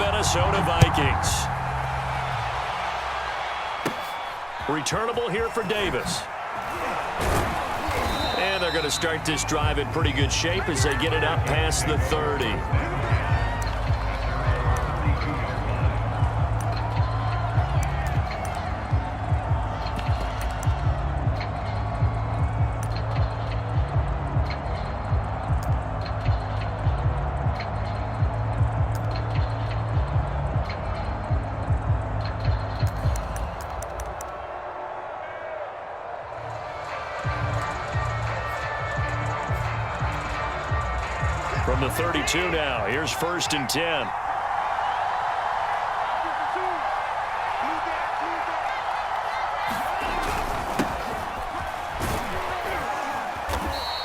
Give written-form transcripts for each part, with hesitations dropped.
Minnesota Vikings. Returnable here for Davis. And they're going to start this drive in pretty good shape as they get it up past the 30. From the 32 now, here's 1st and 10.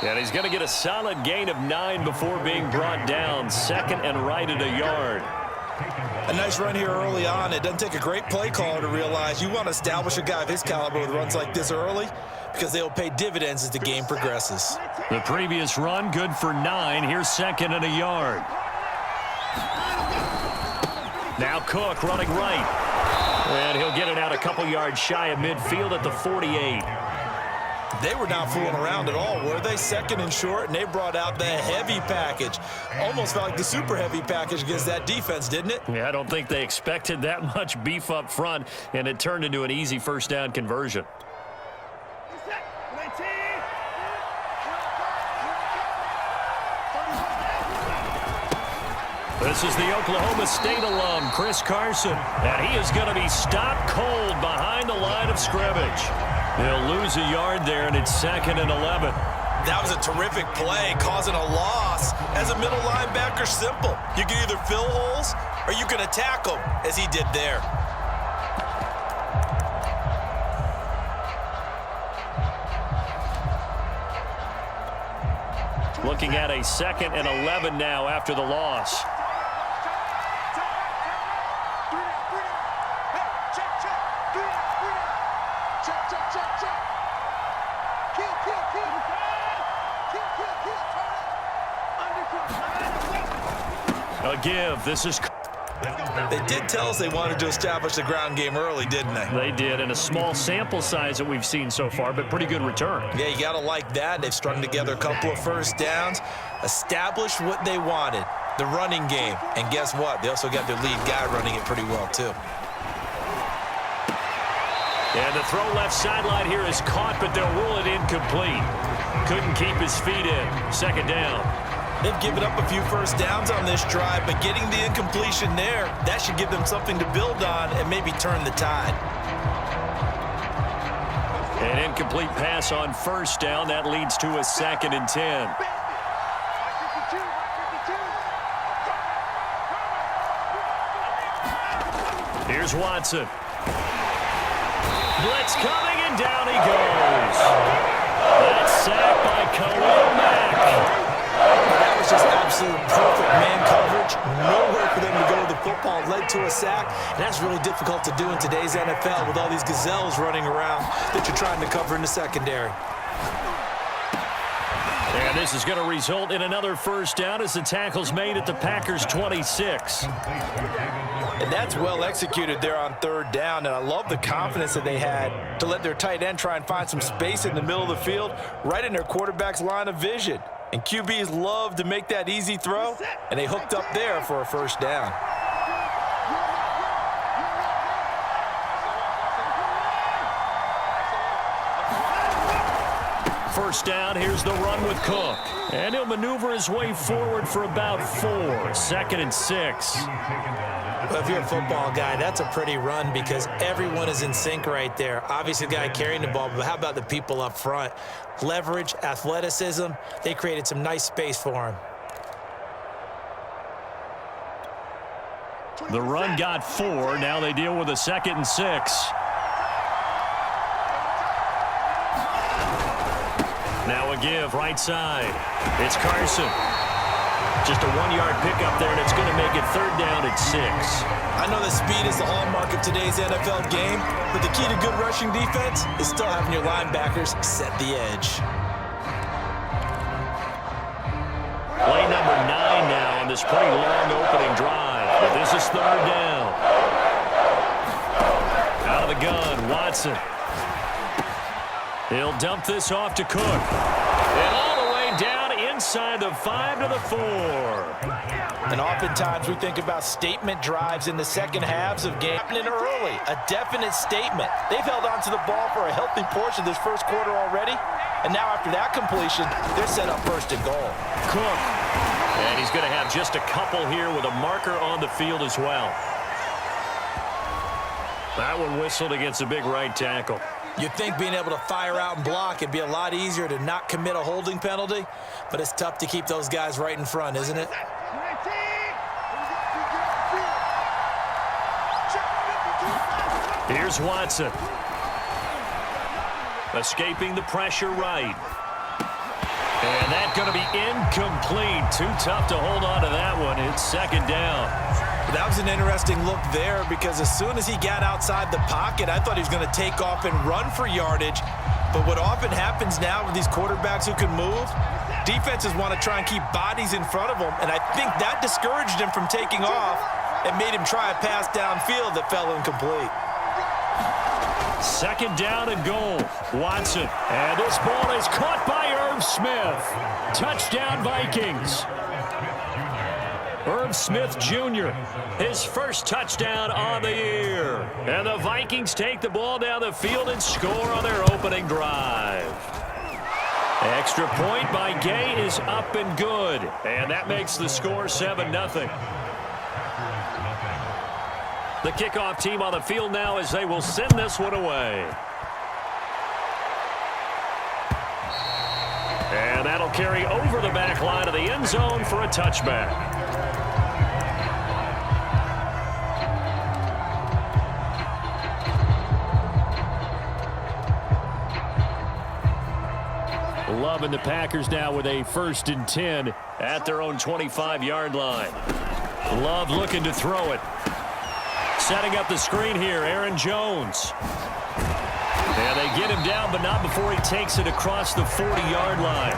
And he's going to get a solid gain of 9 before being brought down. 2nd and right at a yard. A nice run here early on. It doesn't take a great play caller to realize you want to establish a guy of his caliber with runs like this early because they'll pay dividends as the game progresses. The previous run, good for 9. Here's 2nd and a yard. Now Cook running right. And he'll get it out a couple yards shy of midfield at the 48. They were not fooling around at all, were they? 2nd and short, and they brought out the heavy package. Almost felt like the super heavy package against that defense, didn't it? Yeah, I don't think they expected that much beef up front, and it turned into an easy 1st down conversion. This is the Oklahoma State alum, Chris Carson, and he is going to be stopped cold behind the line of scrimmage. He'll lose a yard there, and it's 2nd and 11. That was a terrific play, causing a loss. As a middle linebacker, simple. You can either fill holes or you can attack them, as he did there. Looking at a 2nd and 11 now after the loss. A give. This is... They did tell us they wanted to establish the ground game early, didn't they? They did, in a small sample size that we've seen so far, but pretty good return. Yeah, you got to like that. They've strung together a couple of 1st downs, established what they wanted, the running game. And guess what? They also got their lead guy running it pretty well, too. And the throw left sideline here is caught, but they'll rule it incomplete. Couldn't keep his feet in. 2nd down. They've given up a few 1st downs on this drive, but getting the incompletion there, that should give them something to build on and maybe turn the tide. An incomplete pass on 1st down. That leads to a 2nd and 10. Here's Watson. Blitz coming, and down he goes. That's sacked by Khalil Mack. That was just absolute perfect man coverage. Nowhere for them to go with the football. Led to a sack. And that's really difficult to do in today's NFL with all these gazelles running around that you're trying to cover in the secondary. And this is going to result in another 1st down as the tackle's made at the Packers' 26. And that's well executed there on 3rd down. And I love the confidence that they had to let their tight end try and find some space in the middle of the field, right in their quarterback's line of vision. And QBs love to make that easy throw, and they hooked up there for a 1st down. First down, here's the run with Cook. And he'll maneuver his way forward for about 4. 2nd and 6. Well, if you're a football guy, that's a pretty run because everyone is in sync right there. Obviously, the guy carrying the ball, but how about the people up front? Leverage, athleticism, they created some nice space for him. The run got 4. Now they deal with a 2nd and 6. Now a give, right side. It's Carson. Just a 1-yard pickup there, and it's going to make it 3rd down at 6. I know that speed is the hallmark of today's NFL game, but the key to good rushing defense is still having your linebackers set the edge. Play number 9 now on this pretty long opening drive. But this is third down. Out of the gun, Watson. He'll dump this off to Cook. And all the way down inside the 5 to the 4. And oftentimes we think about statement drives in the second halves of games happening early. A definite statement. They've held on to the ball for a healthy portion of this first quarter already. And now after that completion, they're set up first and goal. Cook. And he's going to have just a couple here with a marker on the field as well. That one whistled against a big right tackle. You'd think being able to fire out and block it'd be a lot easier to not commit a holding penalty, but it's tough to keep those guys right in front, isn't it? Here's Watson. Escaping the pressure right. And that's going to be incomplete. Too tough to hold on to that one. It's second down. That was an interesting look there because as soon as he got outside the pocket, I thought he was going to take off and run for yardage. But what often happens now with these quarterbacks who can move, defenses want to try and keep bodies in front of them, and I think that discouraged him from taking off and made him try a pass downfield that fell incomplete. Second down and goal. Watson. And this ball is caught by Irv Smith. Touchdown, Vikings. Irv Smith Jr., his first touchdown on the year. And the Vikings take the ball down the field and score on their opening drive. Extra point by Gay is up and good. And that makes the score 7-0. The kickoff team on the field now as they will send this one away. And that'll carry over the back line of the end zone for a touchback. Love and the Packers now with a 1st and 10 at their own 25-yard line. Love looking to throw it. Setting up the screen here, Aaron Jones. And they get him down, but not before he takes it across the 40-yard line.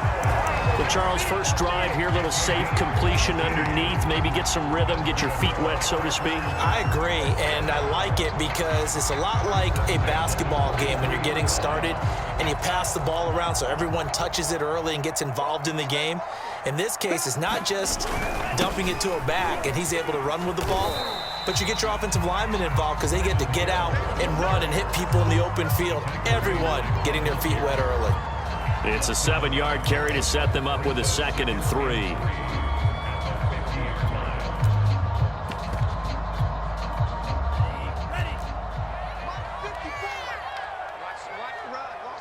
The Charles first drive here, little safe completion underneath. Maybe get some rhythm, get your feet wet, so to speak. I agree, and I like it because it's a lot like a basketball game when you're getting started and you pass the ball around so everyone touches it early and gets involved in the game. In this case, it's not just dumping it to a back and he's able to run with the ball, but you get your offensive linemen involved because they get to get out and run and hit people in the open field. Everyone getting their feet wet early. It's a 7-yard carry to set them up with a 2nd and 3.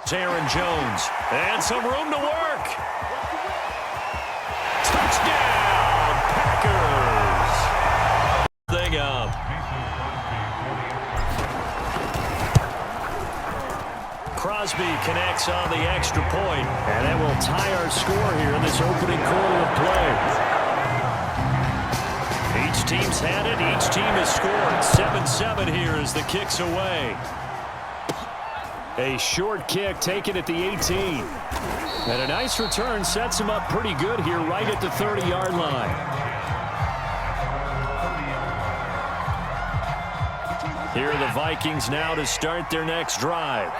Aaron Jones, and some room to work. Touchdown, Packers. Thing up. Crosby connects on the extra point, and that will tie our score here in this opening quarter of play. Each team's had it. Each team has scored. 7-7 here as the kick's away. A short kick taken at the 18. And a nice return sets him up pretty good here right at the 30-yard line. Here are the Vikings now to start their next drive.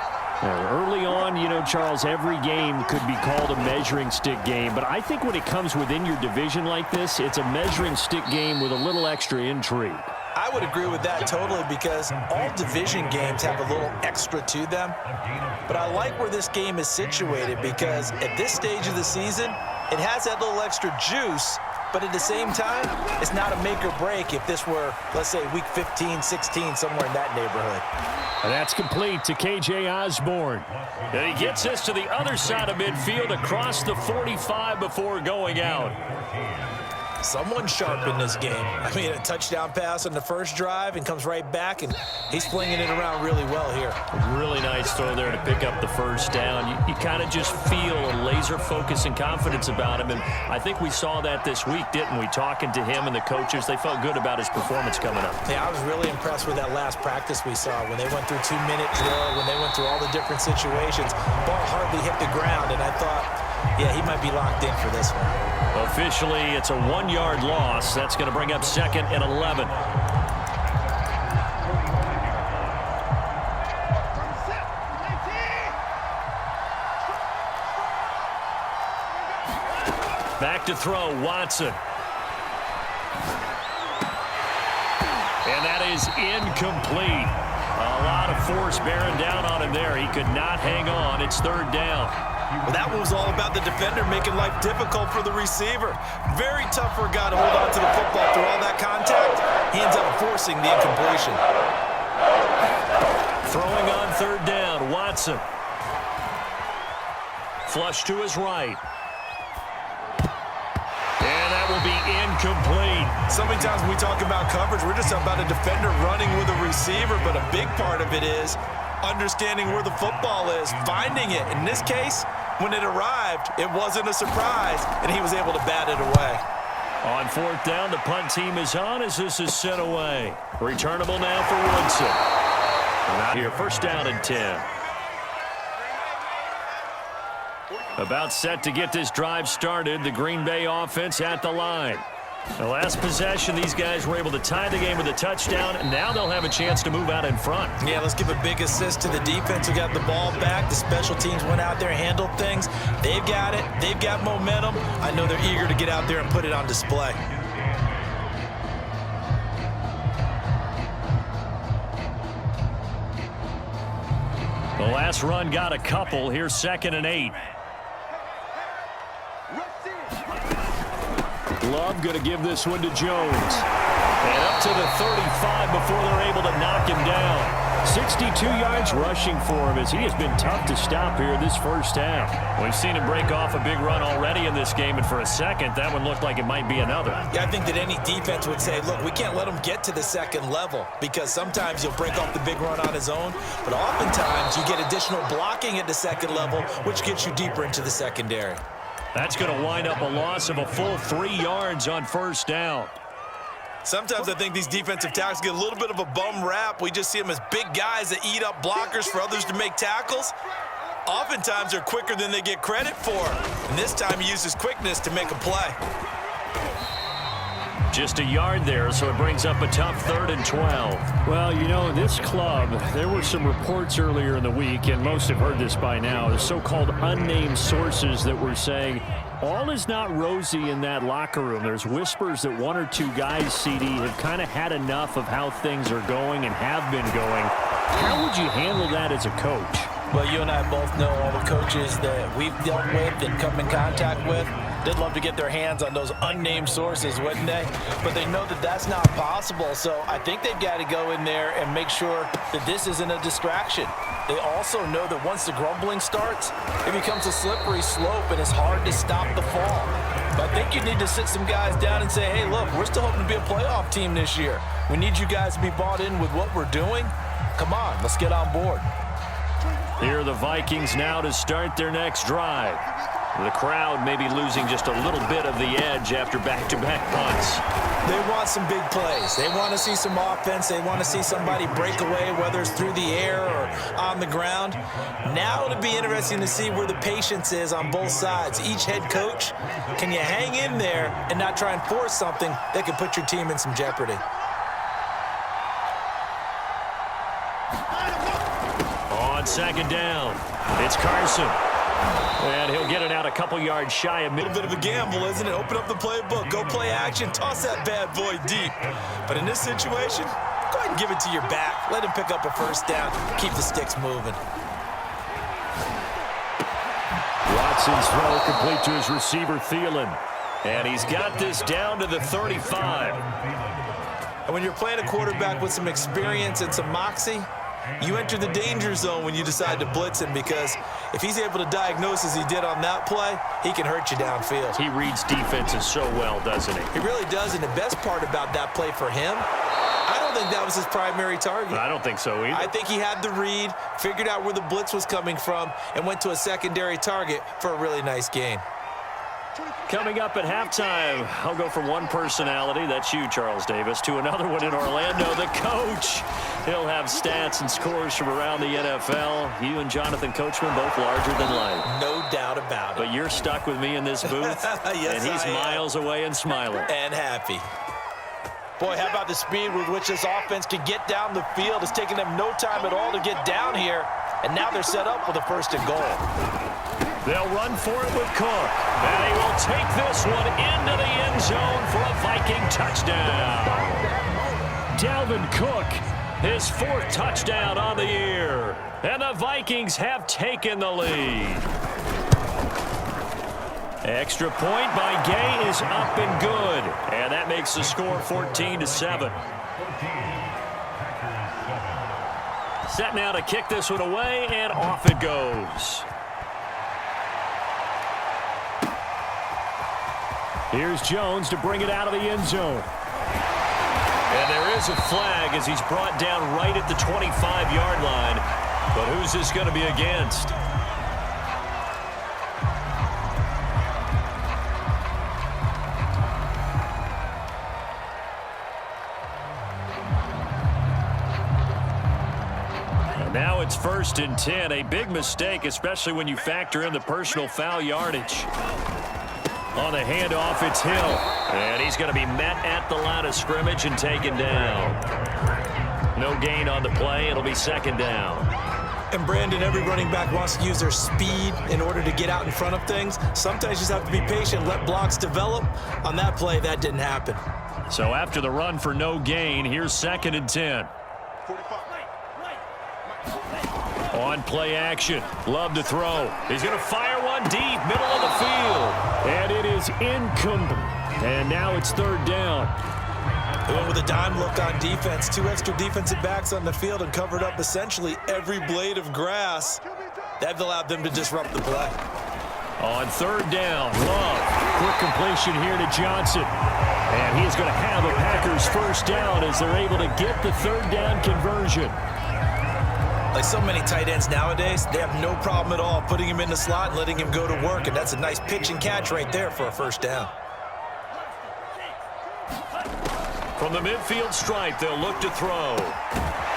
Now, early on, you know, Charles, every game could be called a measuring stick game. But I think when it comes within your division like this, it's a measuring stick game with a little extra intrigue. I would agree with that totally because all division games have a little extra to them. But I like where this game is situated because at this stage of the season, it has that little extra juice. But at the same time, it's not a make or break if this were, let's say, week 15, 16, somewhere in that neighborhood. And that's complete to K.J. Osborne. And he gets this to the other side of midfield across the 45 before going out. Someone sharp in this game. I mean, a touchdown pass on the first drive and comes right back, and he's flinging it around really well here. Really nice throw there to pick up the first down. You kind of just feel a laser focus and confidence about him, and I think we saw that this week, didn't we? Talking to him and the coaches, they felt good about his performance coming up. Yeah, I was really impressed with that last practice we saw when they went through 2-minute drill, when they went through all the different situations. Ball hardly hit the ground, and I thought, Yeah, he might be locked in for this one. Officially, it's a 1-yard loss. That's going to bring up 2nd and 11. Back to throw, Watson. And that is incomplete. A lot of force bearing down on him there. He could not hang on. It's 3rd down. Well, that one was all about the defender making life difficult for the receiver. Very tough for a guy to hold on to the football through all that contact. He ends up forcing the incompletion. Throwing on 3rd down, Watson. Flush to his right. And that will be incomplete. So many times when we talk about coverage, we're just about a defender running with a receiver, but a big part of it is understanding where the football is, finding it. In this case, when it arrived, it wasn't a surprise, and he was able to bat it away. On 4th down, the punt team is on as this is sent away. Returnable now for Woodson. And out here, 1st down and 10. About set to get this drive started. The Green Bay offense at the line. The last possession, these guys were able to tie the game with a touchdown, and now they'll have a chance to move out in front. Yeah, let's give a big assist to the defense who got the ball back. The special teams went out there and handled things. They've got it. They've got momentum. I know they're eager to get out there and put it on display. The last run got a couple. Here's 2nd and 8. Love going to give this one to Jones. And up to the 35 before they're able to knock him down. 62 yards rushing for him as he has been tough to stop here this 1st half. We've seen him break off a big run already in this game, and for a second, that one looked like it might be another. Yeah, I think that any defense would say, look, we can't let him get to the 2nd level because sometimes he'll break off the big run on his own, but oftentimes you get additional blocking at the 2nd level, which gets you deeper into the secondary. That's going to wind up a loss of a full 3 yards on 1st down. Sometimes I think these defensive tackles get a little bit of a bum rap. We just see them as big guys that eat up blockers for others to make tackles. Oftentimes they're quicker than they get credit for. And this time he uses quickness to make a play. Just a yard there, so it brings up a tough 3rd and 12. Well, you know, this club, there were some reports earlier in the week, and most have heard this by now, the so-called unnamed sources that were saying all is not rosy in that locker room. There's whispers that 1 or 2 guys, CD, have kind of had enough of how things are going and have been going. How would you handle that as a coach? Well, you and I both know all the coaches that we've dealt with and come in contact with. They'd love to get their hands on those unnamed sources, wouldn't they? But they know that that's not possible, so I think they've got to go in there and make sure that this isn't a distraction. They also know that once the grumbling starts, it becomes a slippery slope and it's hard to stop the fall. But I think you need to sit some guys down and say, hey, look, we're still hoping to be a playoff team this year. We need you guys to be bought in with what we're doing. Come on, let's get on board. Here are the Vikings now to start their next drive. The crowd may be losing just a little bit of the edge after back-to-back punts. They want some big plays. They want to see some offense. They want to see somebody break away, whether it's through the air or on the ground. Now it'll be interesting to see where the patience is on both sides. Each head coach, can you hang in there and not try and force something that could put your team in some jeopardy? On 2nd down, it's Carson. And he'll get it out a couple yards shy of mid. A little bit of a gamble, isn't it? Open up the playbook, go play action, toss that bad boy deep. But in this situation, go ahead and give it to your back. Let him pick up a 1st down, keep the sticks moving. Watson's throw complete to his receiver, Thielen. And he's got this down to the 35. And when you're playing a quarterback with some experience and some moxie, you enter the danger zone when you decide to blitz him, because if he's able to diagnose as he did on that play, he can hurt you downfield. He reads defenses so well, doesn't he? He really does, and the best part about that play for him, I don't think that was his primary target. I don't think so either. I think he had the read, figured out where the blitz was coming from, and went to a secondary target for a really nice gain. Coming up at halftime, I'll go from one personality, that's you, Charles Davis, to another one in Orlando, the coach. He'll have stats and scores from around the NFL. You and Jonathan Coachman both larger than life. No doubt about it. But you're stuck with me in this booth, yes, and he's miles away and smiling. And happy. Boy, how about the speed with which this offense can get down the field? It's taking them no time at all to get down here, and now they're set up with a 1st and goal. They'll run for it with Cook. And he will take this one into the end zone for a Viking touchdown. Dalvin Cook, his 4th touchdown on the year. And the Vikings have taken the lead. Extra point by Gay is up and good. And that makes the score 14-7. Set now to kick this one away, and off it goes. Here's Jones to bring it out of the end zone. And there is a flag as he's brought down right at the 25-yard line. But who's this going to be against? And now it's 1st and 10. A big mistake, especially when you factor in the personal foul yardage. On the handoff, it's Hill. And he's going to be met at the line of scrimmage and taken down. No gain on the play. It'll be 2nd down. And Brandon, every running back wants to use their speed in order to get out in front of things. Sometimes you just have to be patient, let blocks develop. On that play, that didn't happen. So after the run for no gain, here's 2nd and 10. On play action. Love to throw. He's going to fire one deep, middle of the field. And it is incomplete. And now it's 3rd down. They went with a dime look on defense. 2 extra defensive backs on the field and covered up essentially every blade of grass. That allowed them to disrupt the play. On 3rd down, Love. Quick completion here to Johnson. And he is going to have a Packers 1st down as they're able to get the 3rd down conversion. Like so many tight ends nowadays, they have no problem at all putting him in the slot and letting him go to work, and that's a nice pitch and catch right there for a 1st down. From the midfield stripe, they'll look to throw.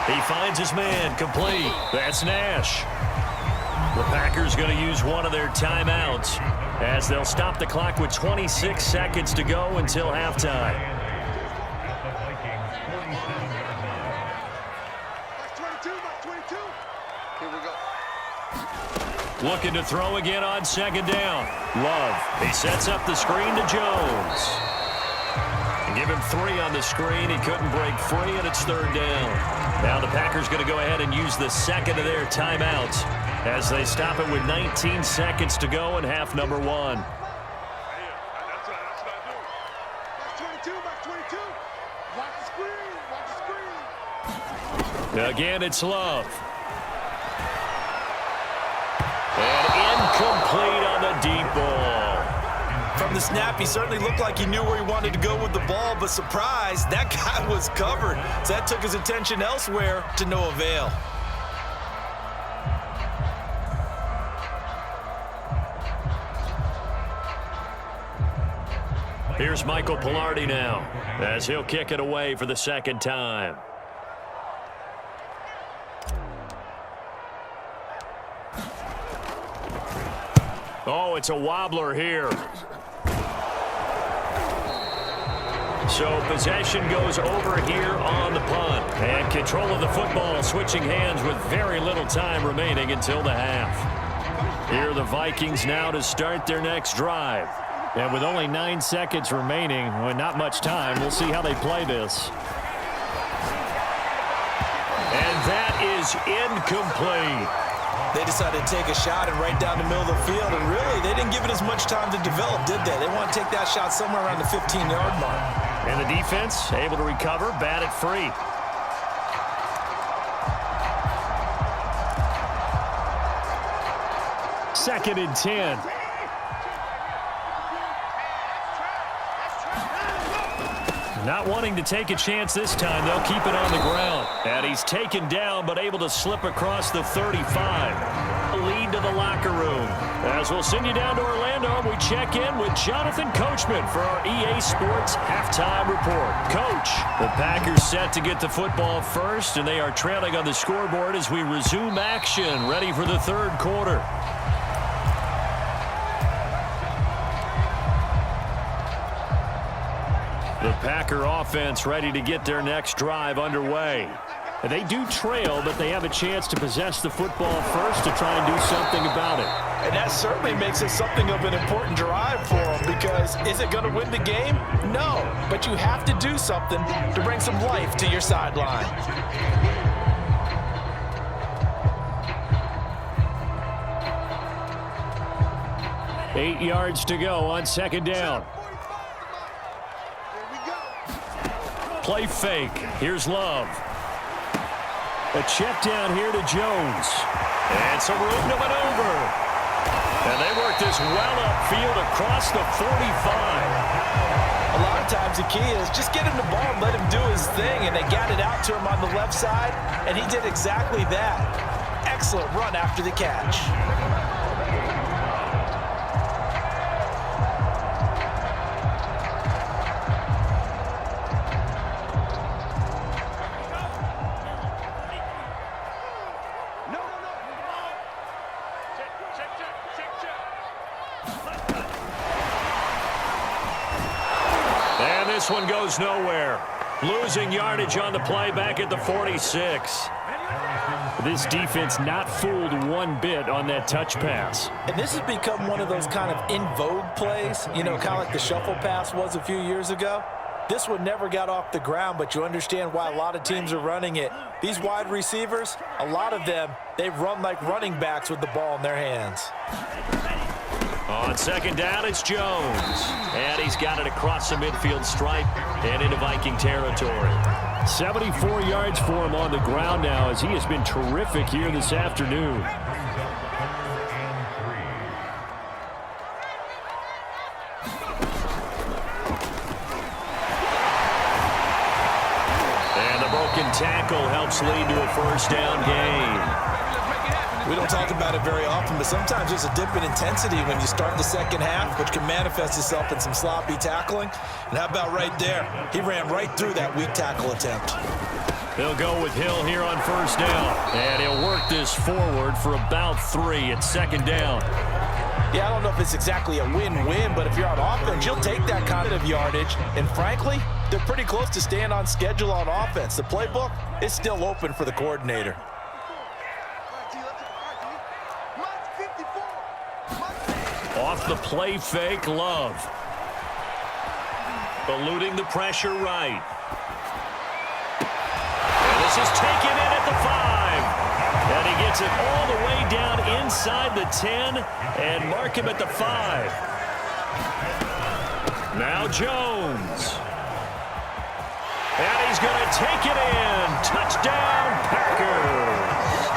He finds his man, complete. That's Nash. The Packers going to use one of their timeouts as they'll stop the clock with 26 seconds to go until halftime. Looking to throw again on 2nd down. Love. He sets up the screen to Jones. And give him 3 on the screen. He couldn't break free, and it's 3rd down. Now the Packers going to go ahead and use the 2nd of their timeouts as they stop it with 19 seconds to go in half number 1. Again, it's Love. And incomplete on the deep ball. From the snap, he certainly looked like he knew where he wanted to go with the ball, but surprise, that guy was covered. So that took his attention elsewhere to no avail. Here's Michael Pilardi now as he'll kick it away for the 2nd time. Oh, it's a wobbler here. So possession goes over here on the punt. And control of the football switching hands with very little time remaining until the half. Here are the Vikings now to start their next drive. And with only 9 seconds remaining, with not much time, we'll see how they play this. And that is incomplete. They decided to take a shot and right down the middle of the field, and really, they didn't give it as much time to develop, did they? They want to take that shot somewhere around the 15-yard mark. And the defense able to recover, bat it free. Second and 10. Not wanting to take a chance this time, they'll keep it on the ground. And he's taken down, but able to slip across the 35. lead to the locker room. As we'll send you down to Orlando, we check in with Jonathan Coachman for our EA Sports Halftime Report. Coach, the Packers set to get the football first, and they are trailing on the scoreboard as we resume action, ready for the third quarter. The Packer offense ready to get their next drive underway. They do trail, but they have a chance to possess the football first to try and do something about it. And that certainly makes it something of an important drive for them, because is it going to win the game? No, but you have to do something to bring some life to your sideline. Eight yards to go on second down. Play fake. Here's Love. A check down here to Jones. And some room to maneuver. And they work this well upfield across the 45. A lot of times the key is just get him the ball and let him do his thing, and they got it out to him on the left side, and he did exactly that. Excellent run after the catch. This one goes nowhere. Losing yardage on the play back at the 46. This defense not fooled one bit on that touch pass. And this has become one of those kind of in vogue plays, you know, kind of like the shuffle pass was a few years ago. This one never got off the ground, but you understand why a lot of teams are running it. These wide receivers, a lot of them, they run like running backs with the ball in their hands. On second down, it's Jones. And he's got it across the midfield stripe and into Viking territory. 74 yards for him on the ground now, as he has been terrific here this afternoon. And the broken tackle helps lead to a first down gain. We don't talk about it very often, but sometimes there's a dip in intensity when you start the second half, which can manifest itself in some sloppy tackling. And how about right there? He ran right through that weak tackle attempt. They'll go with Hill here on first down. And he'll work this forward for about 3 at second down. Yeah, I don't know if it's exactly a win-win, but if you're on offense, you'll take that kind of yardage. And frankly, they're pretty close to staying on schedule on offense. The playbook is still open for the coordinator. Off the play fake, Love. Eluding the pressure right. And this is taken in at the 5. And he gets it all the way down inside the 10 and mark him at the 5. Now Jones. And he's going to take it in. Touchdown, Packers.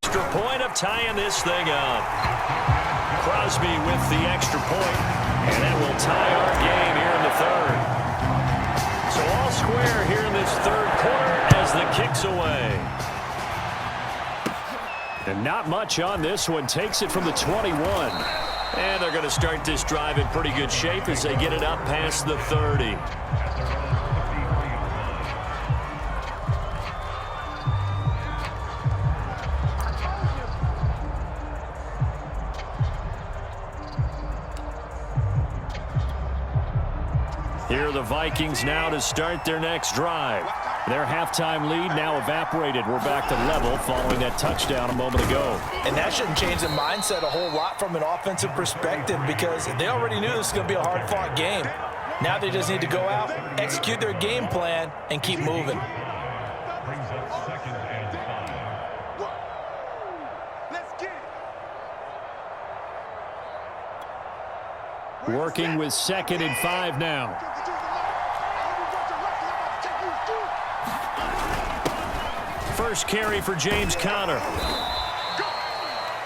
Extra point of tying this thing up. Crosby with the extra point, and that will tie our game here in the third. So all square here in this third quarter as the kick's away. And not much on this one. Takes it from the 21. And they're going to start this drive in pretty good shape as they get it up past the 30. Here are the Vikings now to start their next drive. Their halftime lead now evaporated. We're back to level following that touchdown a moment ago. And that shouldn't change the mindset a whole lot from an offensive perspective, because they already knew this was going to be a hard-fought game. Now they just need to go out, execute their game plan, and keep moving. Working with 2nd and 5 now. First carry for James Conner.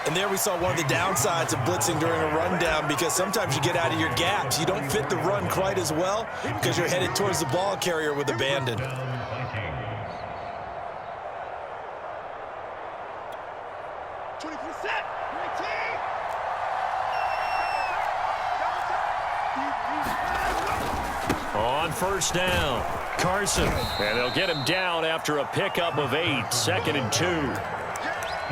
And there we saw one of the downsides of blitzing during a rundown, because sometimes you get out of your gaps. You don't fit the run quite as well because you're headed towards the ball carrier with abandon. On first down, Carson. And they'll get him down after a pickup of 8, 2nd and 2.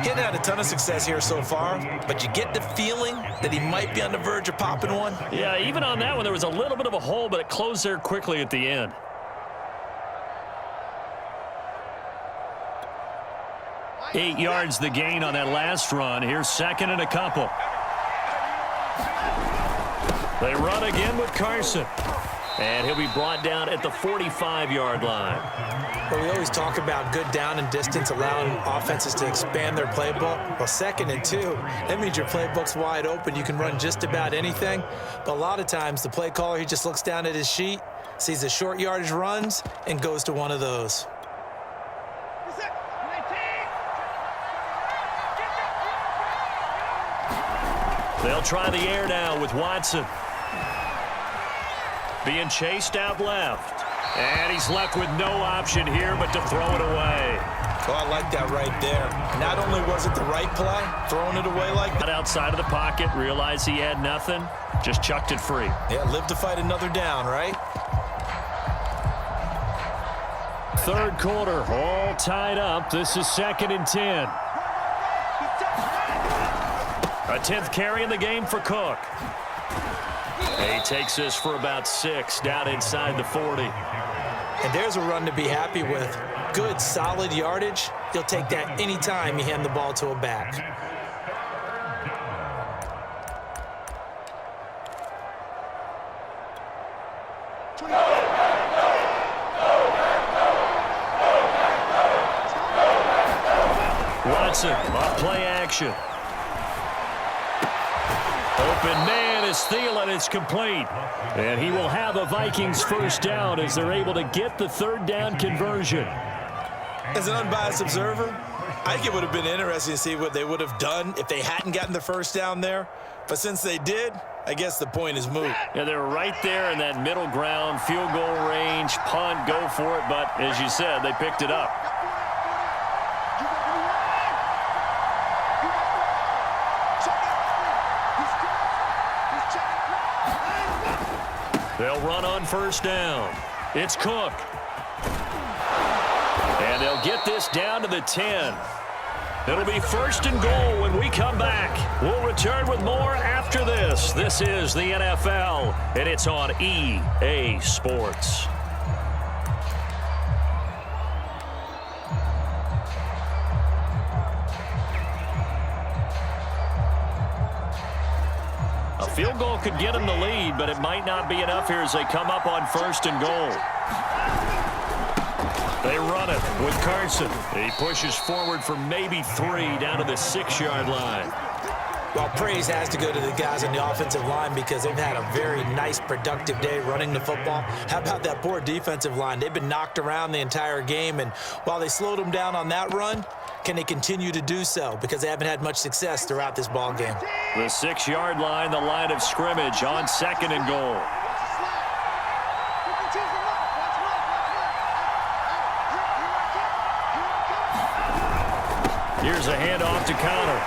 He hadn't had a ton of success here so far, but you get the feeling that he might be on the verge of popping one. Yeah, even on that one, there was a little bit of a hole, but it closed there quickly at the end. Eight yards the gain on that last run. Here's 2nd and a couple. They run again with Carson. And he'll be brought down at the 45-yard line. Well, we always talk about good down and distance, allowing offenses to expand their playbook. Well, 2nd and 2, that means your playbook's wide open. You can run just about anything. But a lot of times, the play caller, he just looks down at his sheet, sees the short yardage runs, and goes to one of those. They'll try the air now with Watson. Being chased out left. And he's left with no option here but to throw it away. Oh, I like that right there. Not only was it the right play, throwing it away like that. Outside of the pocket, realized he had nothing, just chucked it free. Yeah, live to fight another down, right? Third quarter, all tied up. This is 2nd and 10. A 10th carry in the game for Cook. He takes this for about 6 down inside the 40. And there's a run to be happy with. Good, solid yardage. You'll take that anytime you hand the ball to a back. Watson on play action. Open man is Thielen. It's complete. And he will have a Vikings first down as they're able to get the 3rd down conversion. As an unbiased observer, I think it would have been interesting to see what they would have done if they hadn't gotten the first down there. But since they did, I guess the point is moot. Yeah, they're right there in that middle ground, field goal range, punt, go for it. But as you said, they picked it up. They'll run on first down. It's Cook. And they'll get this down to the 10. It'll be 1st and goal when we come back. We'll return with more after this. This is the NFL, and it's on EA Sports. A field goal could get them the lead, but it might not be enough here as they come up on 1st and goal. They run it with Carson. He pushes forward for maybe 3 down to the 6-yard line. Well, praise has to go to the guys on the offensive line because they've had a very nice, productive day running the football. How about that poor defensive line? They've been knocked around the entire game, and while they slowed them down on that run, can they continue to do so? Because they haven't had much success throughout this ball game. The 6-yard line, the line of scrimmage on 2nd and goal. Here's a handoff to Connor.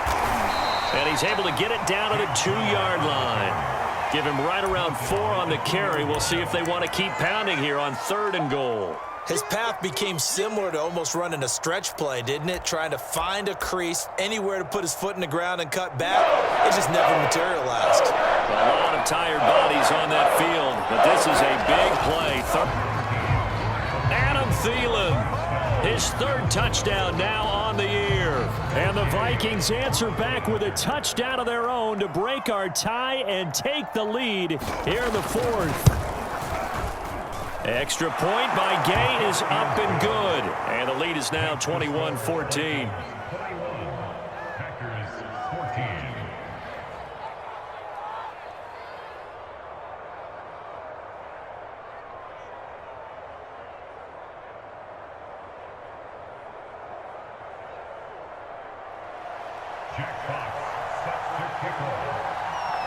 And he's able to get it down to the 2-yard line. Give him right around 4 on the carry. We'll see if they want to keep pounding here on 3rd and goal. His path became similar to almost running a stretch play, didn't it? Trying to find a crease, anywhere to put his foot in the ground and cut back. It just never materialized. A lot of tired bodies on that field, but this is a big play. Adam Thielen, his 3rd touchdown now on the year. And the Vikings answer back with a touchdown of their own to break our tie and take the lead here in the 4th. Extra point by Gay is up and good. And the lead is now 21-14.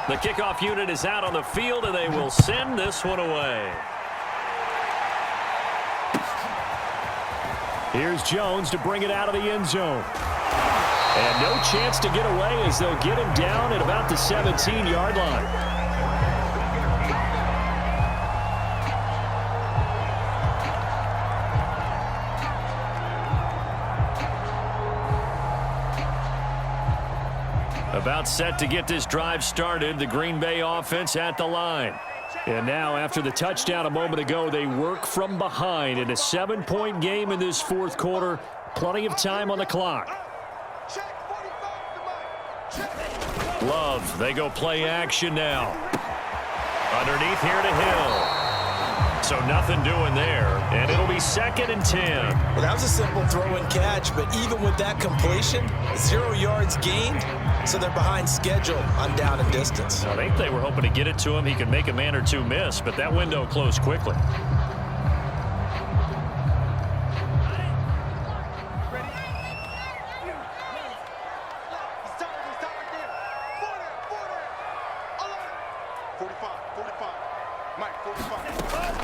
The kickoff unit is out on the field, and they will send this one away. Here's Jones to bring it out of the end zone. And no chance to get away as they'll get him down at about the 17-yard line. About set to get this drive started, the Green Bay offense at the line. And now, after the touchdown a moment ago, they work from behind in a 7-point game in this fourth quarter. Plenty of time on the clock. Love, they go play action now. Underneath here to Hill. So nothing doing there, and it'll be 2nd and 10. Well, that was a simple throw and catch, but even with that completion, 0 yards gained, so they're behind schedule on down and distance. I think they were hoping to get it to him. He could make a man or two miss, but that window closed quickly.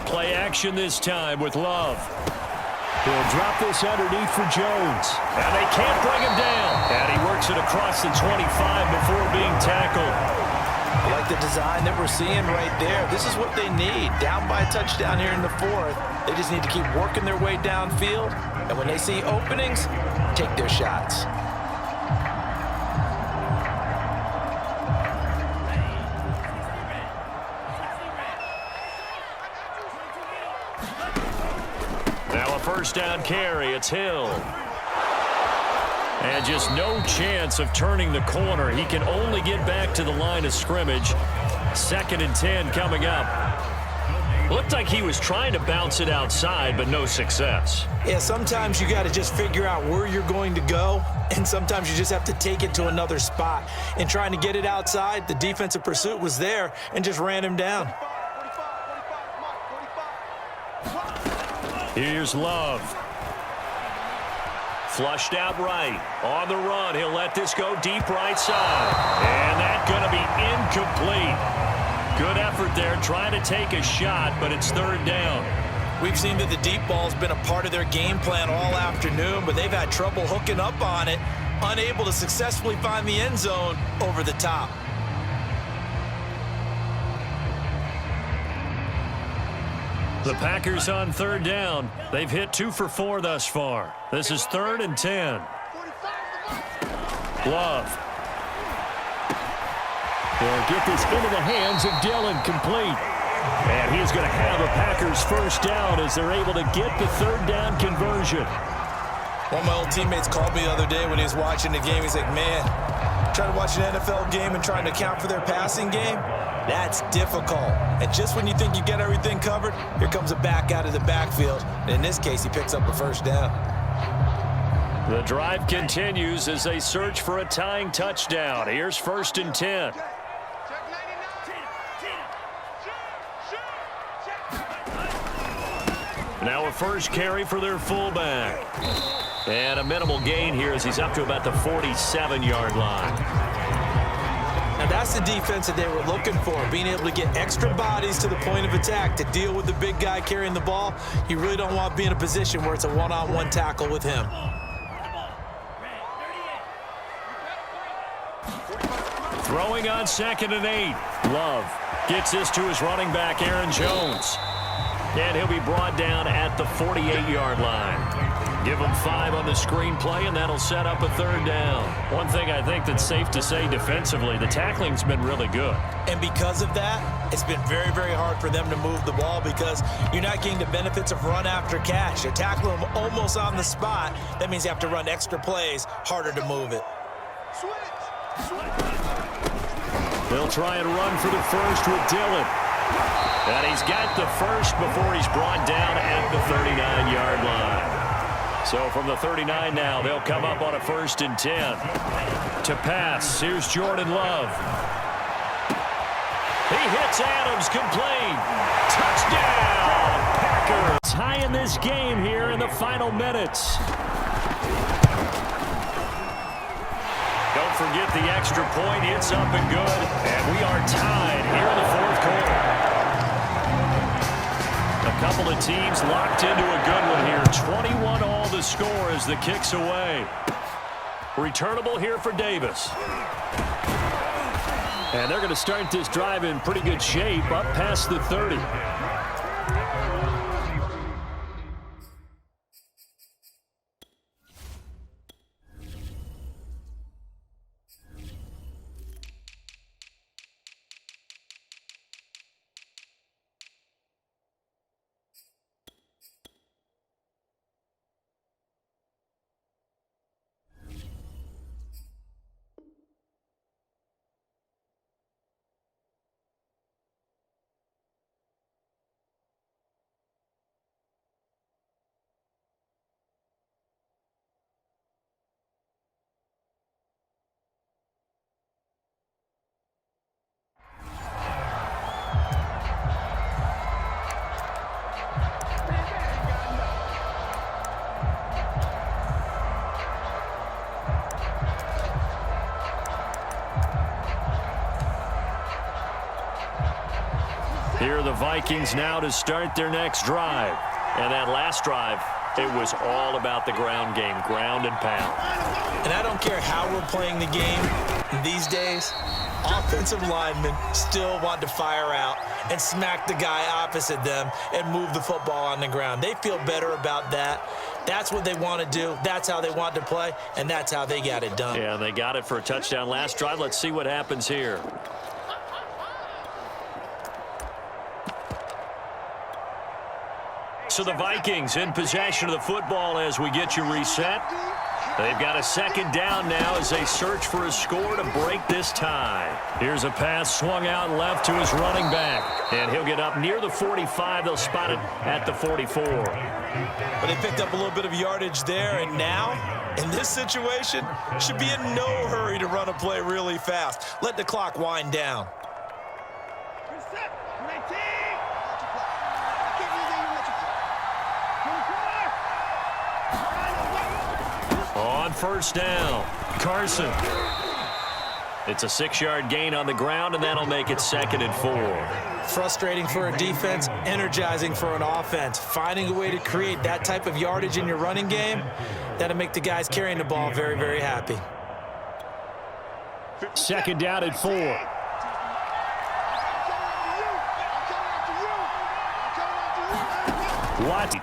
Play action this time with Love. He'll drop this underneath for Jones. And they can't bring him down. And he works it across the 25 before being tackled. I like the design that we're seeing right there. This is what they need. Down by a touchdown here in the fourth. They just need to keep working their way downfield. And when they see openings, take their shots. First down carry, it's Hill. And just no chance of turning the corner. He can only get back to the line of scrimmage. 2nd and 10 coming up. Looked like he was trying to bounce it outside, but no success. Yeah, sometimes you got to just figure out where you're going to go, and sometimes you just have to take it to another spot. And trying to get it outside, the defensive pursuit was there and just ran him down. Here's Love. Flushed out right. On the run, he'll let this go deep right side. And that's going to be incomplete. Good effort there, trying to take a shot, but it's 3rd down. We've seen that the deep ball's been a part of their game plan all afternoon, but they've had trouble hooking up on it, unable to successfully find the end zone over the top. The Packers on 3rd down. They've hit 2 for 4 thus far. This is 3rd and 10. Love. They'll get this into the hands of Dillon, complete. And he's going to have a Packers first down as they're able to get the 3rd down conversion. One of my old teammates called me the other day when he was watching the game. He's like, man, trying to watch an NFL game and trying to account for their passing game? That's difficult. And just when you think you get everything covered, here comes a back out of the backfield. And in this case, he picks up a first down. The drive continues as they search for a tying touchdown. Here's 1st and 10. Now a first carry for their fullback. And a minimal gain here as he's up to about the 47-yard line. Now that's the defense that they were looking for, being able to get extra bodies to the point of attack to deal with the big guy carrying the ball. You really don't want to be in a position where it's a one-on-one tackle with him. Throwing on 2nd and 8. Love gets this to his running back, Aaron Jones. And he'll be brought down at the 48-yard line. Give him 5 on the screen play, and that'll set up a 3rd down. One thing I think that's safe to say defensively, the tackling's been really good. And because of that, it's been very, very hard for them to move the ball because you're not getting the benefits of run after catch. You're tackling them almost on the spot. That means you have to run extra plays, harder to move it. They'll try and run for the first with Dillon. And he's got the first before he's brought down at the 39-yard line. So from the 39 now, they'll come up on a 1st and 10. To pass, here's Jordan Love. He hits Adams, complete. Touchdown, Packers. Tie in this game here in the final minutes. Don't forget the extra point. It's up and good. And we are tied here in the fourth quarter. A couple of teams locked into a good one here. 21 all the score as the kick's away. Returnable here for Davis. And they're going to start this drive in pretty good shape, up past the 30. Here are the Vikings now to start their next drive. And that last drive, it was all about the ground game, ground and pound. And I don't care how we're playing the game these days, offensive linemen still want to fire out and smack the guy opposite them and move the football on the ground. They feel better about that. That's what they want to do. That's how they want to play, and that's how they got it done. Yeah, they got it for a touchdown last drive. Let's see what happens here. So the Vikings in possession of the football as we get you reset. They've got a second down now as they search for a score to break this tie. Here's a pass swung out left to his running back. And he'll get up near the 45. They'll spot it at the 44. But they picked up a little bit of yardage there, and now, in this situation, should be in no hurry to run a play really fast. Let the clock wind down. On first down, Carson. It's a 6-yard gain on the ground, and that'll make it 2nd and 4. Frustrating for a defense, energizing for an offense. Finding a way to create that type of yardage in your running game, that'll make the guys carrying the ball very, very happy. 2nd down and 4. What?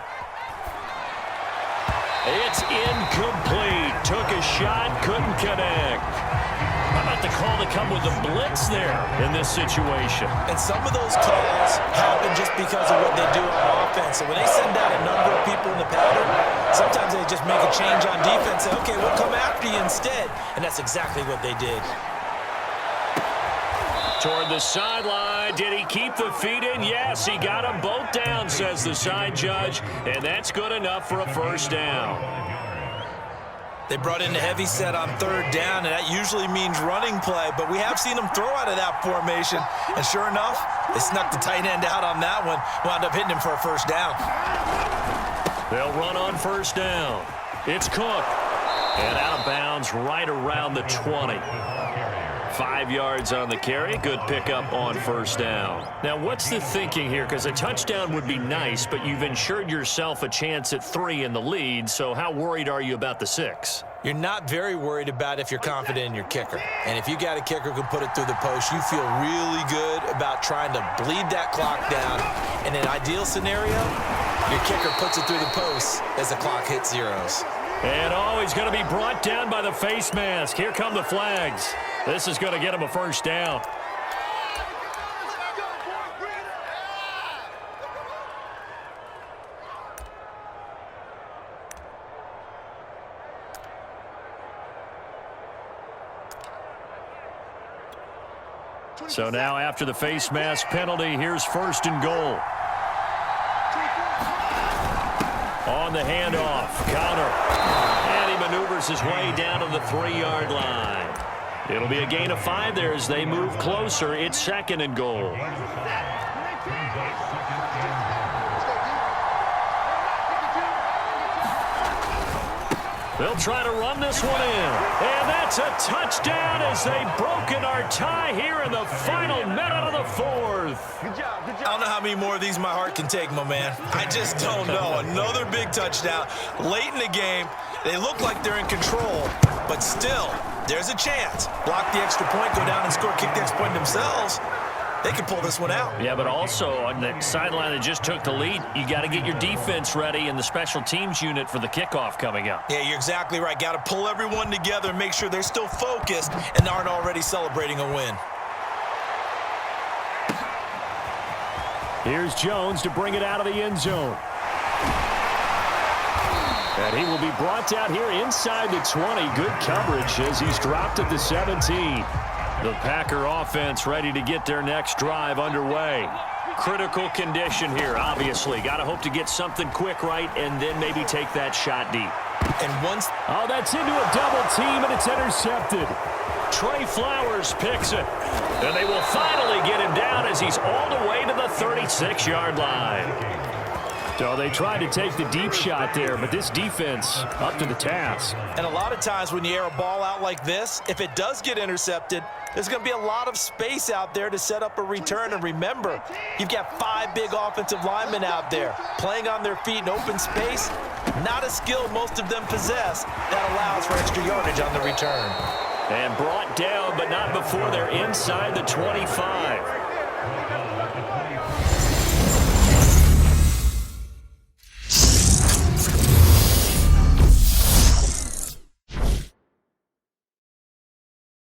It's incomplete. Took a shot, couldn't connect. How about the call to come with the blitz there in this situation? And some of those calls happen just because of what they do on offense. So when they send out a number of people in the pattern, sometimes they just make a change on defense. Say, okay, we'll come after you instead. And that's exactly what they did. Toward the sideline. Did he keep the feet in? Yes, he got them both down, says the side judge. And that's good enough for a first down. They brought in the heavy set on 3rd down, and that usually means running play. But we have seen them throw out of that formation. And sure enough, they snuck the tight end out on that one. Wound up hitting him for a first down. They'll run on first down. It's Cook. And out of bounds right around the 20. 5 yards on the carry. Good pickup on first down. Now, what's the thinking here? Because a touchdown would be nice, but you've ensured yourself a chance at 3 in the lead, so how worried are you about the 6? You're not very worried about if you're confident in your kicker. And if you got a kicker who can put it through the post, you feel really good about trying to bleed that clock down. In an ideal scenario, your kicker puts it through the post as the clock hits zeros. And he's going to be brought down by the face mask. Here come the flags. This is going to get him a first down. So now after the face mask penalty, here's 1st and goal. On the handoff, counter. And he maneuvers his way down to the 3-yard line. It'll be a gain of 5 there as they move closer. It's 2nd and goal. They'll try to run this one in. And that's a touchdown as they've broken our tie here in the final minute of the fourth. I don't know how many more of these my heart can take, my man. I just don't know. Another big touchdown late in the game. They look like they're in control, but still, there's a chance. Block the extra point, go down and score, kick the extra point themselves. They can pull this one out. Yeah, but also on the sideline that just took the lead, you got to get your defense ready and the special teams unit for the kickoff coming up. Yeah, you're exactly right. Got to pull everyone together and make sure they're still focused and aren't already celebrating a win. Here's Jones to bring it out of the end zone. And he will be brought down here inside the 20. Good coverage as he's dropped at the 17. The Packer offense ready to get their next drive underway. Critical condition here, obviously. Got to hope to get something quick right and then maybe take that shot deep. And once... Oh, that's into a double team, and it's intercepted. Trey Flowers picks it. And they will finally get him down as he's all the way to the 36-yard line. So they tried to take the deep shot there, but this defense up to the task. And a lot of times when you air a ball out like this, if it does get intercepted, there's going to be a lot of space out there to set up a return. And remember, you've got 5 big offensive linemen out there playing on their feet in open space. Not a skill most of them possess that allows for extra yardage on the return. And brought down, but not before they're inside the 25.